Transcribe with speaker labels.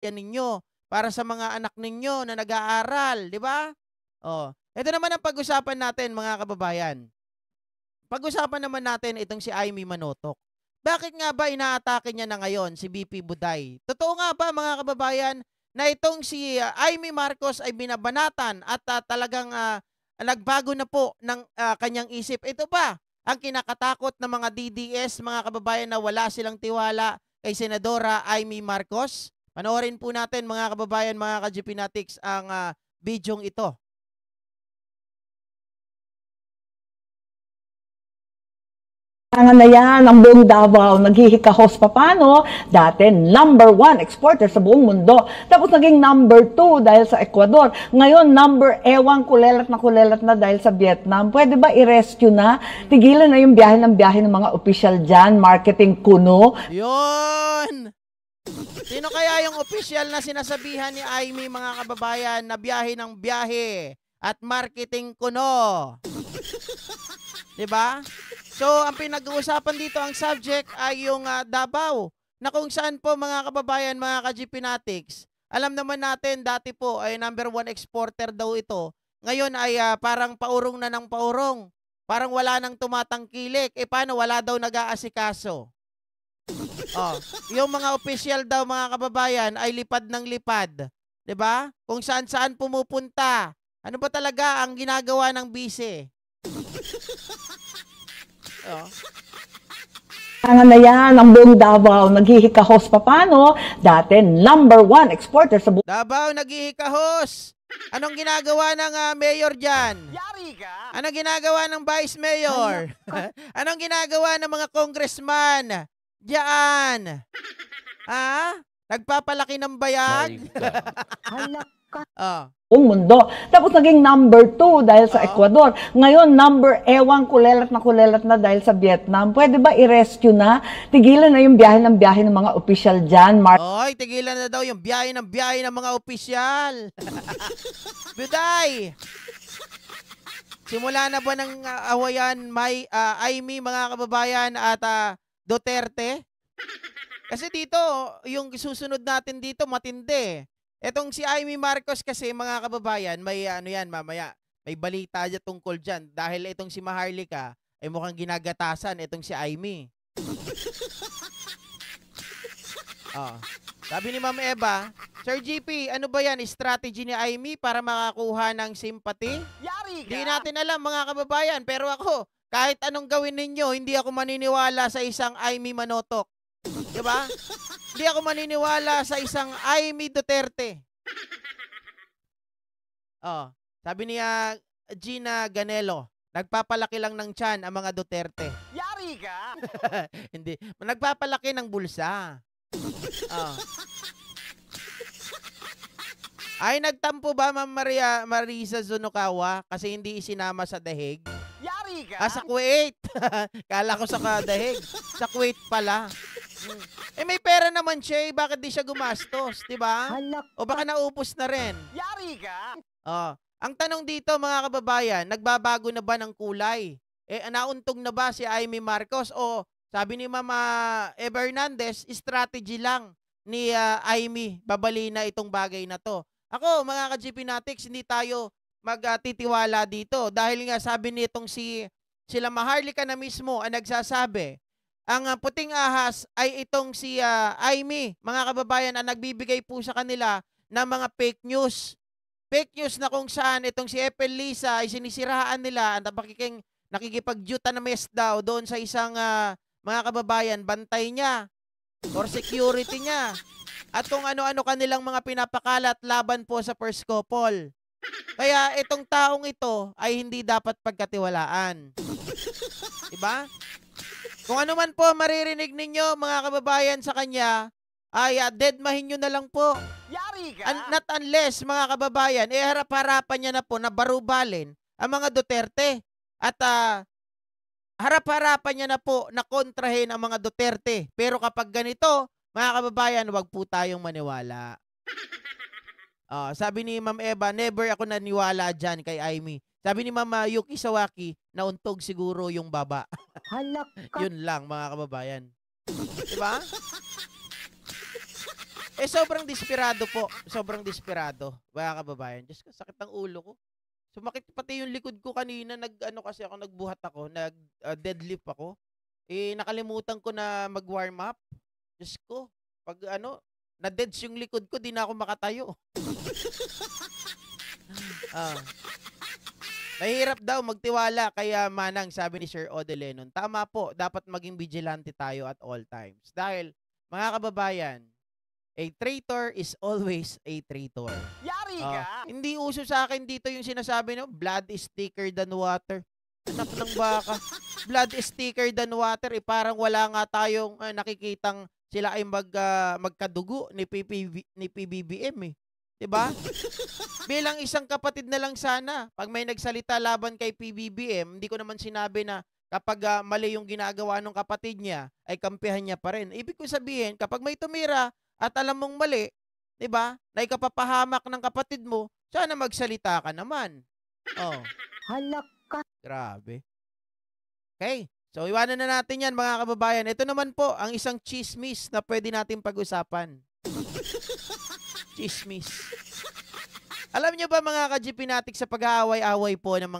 Speaker 1: yan ninyo para sa mga anak ninyo na nag-aaral, di ba? Oh, ito naman ang pag-usapan natin mga kababayan. Pag-usapan naman natin itong si Aimee Manotoc. Bakit nga ba inaatake niya na ngayon si BP Buday? Totoo nga ba mga kababayan na itong si Aimee Marcos ay binabanatan at talagang nagbago na po ng kanyang isip? Ito ba ang kinakatakot ng mga DDS, mga kababayan, na wala silang tiwala kay Senadora Aimee Marcos? Panoorin po natin mga kababayan, mga ka-GPnatics, ang bidyong ito.
Speaker 2: Na yan, ang buong Davao, naghihikahos pa paano, dati #1 exporter sa buong mundo. Tapos naging #2 dahil sa Ecuador. Ngayon, kulelat na dahil sa Vietnam. Pwede ba i-rescue na? Tigilan na yung biyahe ng mga opisyal dyan, marketing kuno.
Speaker 1: Yun! Sino kaya yung opisyal na sinasabihan ni Aimee, mga kababayan, na biyahe ng biyahe at marketing kuno? Diba? So, ang pinag-uusapan dito, ang subject ay yung Davao, na kung saan po mga kababayan, mga ka-GPnatics, alam naman natin dati po ay #1 exporter daw ito. Ngayon ay parang paurong na ng paurong. Parang wala nang tumatangkilik. Paano? Wala daw nag-aasikaso. Oh, yung mga opisyal daw mga kababayan ay lipad ng lipad. 'Di ba? Kung saan-saan pumupunta. Ano ba talaga ang ginagawa ng bise? Oh.
Speaker 2: Na yan, ang buong Davao, naghihikahos pa paano, dati #1 exporter sa buong
Speaker 1: Davao, naghihikahos. Anong ginagawa ng mayor dyan?
Speaker 3: Yari ka!
Speaker 1: Anong ginagawa ng vice mayor? Anong ginagawa ng mga congressman? Diyan. Nagpapalaki ng bayag? Oh.
Speaker 2: buong mundo. Tapos naging #2 dahil sa Ecuador. Ngayon, kulelat na dahil sa Vietnam. Pwede ba i-rescue na? Tigilan na yung biyahe ng mga opisyal dyan,
Speaker 1: Oy, tigilan na daw yung biyahe ng mga opisyal. Buday! Simula na ba ng awayan Aimee, mga kababayan, at Duterte? Kasi dito, yung susunod natin dito matindi. Etong si Aimee Marcos kasi, mga kababayan, may mamaya, may balita dyan tungkol dyan. Dahil itong si Maharlika ay mukhang ginagatasan itong si Aimee. Sabi ni Ma'am Eva, Sir GP, ano ba yan? Strategy ni Aimee para makakuha ng sympathy?
Speaker 3: Yari ka!
Speaker 1: Hindi natin alam mga kababayan, pero ako, kahit anong gawin ninyo, hindi ako maniniwala sa isang Aimee Manotoc. Diba? Hindi ako maniniwala sa isang Aimee Duterte. Sabi niya Gina Ganelo, nagpapalaki lang ng tiyan ang mga Duterte.
Speaker 3: Yari ka!
Speaker 1: Hindi, nagpapalaki ng bulsa. Ay, nagtampo ba Ma'am Marisa Zunokawa kasi hindi isinama sa dahig?
Speaker 3: Yari ka!
Speaker 1: Sa Kuwait. Kala ko sa dahig. Sa Kuwait pala. May pera naman siya, bakit di siya gumastos, di ba? O baka naupos na rin.
Speaker 3: Yari ka!
Speaker 1: Ang tanong dito mga kababayan, nagbabago na ba ng kulay? Nauntog na ba si Aimee Marcos? O sabi ni Mama Eva Hernandez, strategy lang ni Aimee, babali na itong bagay na to. Ako, mga ka-GPnatics, hindi tayo magtitiwala dito dahil nga sabi nitong sila Maharlika na mismo ang nagsasabi, ang puting ahas ay itong si Aimee, mga kababayan, ang nagbibigay po sa kanila ng mga fake news. Fake news na kung saan itong si Ethel Lisa ay sinisiraan nila at nakikipag-juta na mes daw doon sa isang mga kababayan, bantay niya or security niya. At kung ano-ano kanilang mga pinapakalat laban po sa first couple. Kaya itong taong ito ay hindi dapat pagkatiwalaan. Diba? Kung ano man po maririnig ninyo mga kababayan sa kanya, ay deadmahin nyo na lang po.
Speaker 3: Yari ka!
Speaker 1: Not unless mga kababayan, harap-harapan niya na po na barubalin ang mga Duterte. At harap-harapan niya na po na kontrahin ang mga Duterte. Pero kapag ganito, mga kababayan, wag po tayong maniwala. Sabi ni Ma'am Eva, never ako naniwala dyan kay Aimee. Sabi ni Mama Yuki Sawaki, nauntog siguro yung baba. Yun lang mga kababayan. Diba? Sobrang desperado po. Sobrang desperado. Mga kababayan. Diyos ko, sakit ng ulo ko. Sumakit pati yung likod ko kanina. Kasi ako, nagbuhat ako. Deadlift ako. Nakalimutan ko na mag-warm up. Diyos ko. Pag na-deads yung likod ko, di na ako makatayo. Mahirap daw magtiwala kaya Manang, sabi ni Sir Ode Lennon. Tama po, dapat maging vigilante tayo at all times. Dahil, mga kababayan, a traitor is always a traitor.
Speaker 3: Yari ka!
Speaker 1: Hindi uso sa akin dito yung sinasabi no, blood is thicker than water. Anak ng baka. Blood is thicker than water. Parang wala nga tayong nakikitang sila ay magkadugo ni PBBM eh. Diba? Bilang isang kapatid na lang sana, pag may nagsalita laban kay PBBM, hindi ko naman sinabi na kapag mali yung ginagawa ng kapatid niya, ay kampihan niya pa rin. Ibig ko sabihin, kapag may tumira at alam mong mali, diba, na ikapapahamak ng kapatid mo, sana magsalita ka naman.
Speaker 2: Halak ka.
Speaker 1: Grabe. Okay. So, iwanan na natin yan, mga kababayan. Ito naman po, ang isang chismis na pwede natin pag-usapan. Chismis. Alam nyo ba, mga ka-GP natin, sa pag-aaway-away po ng mga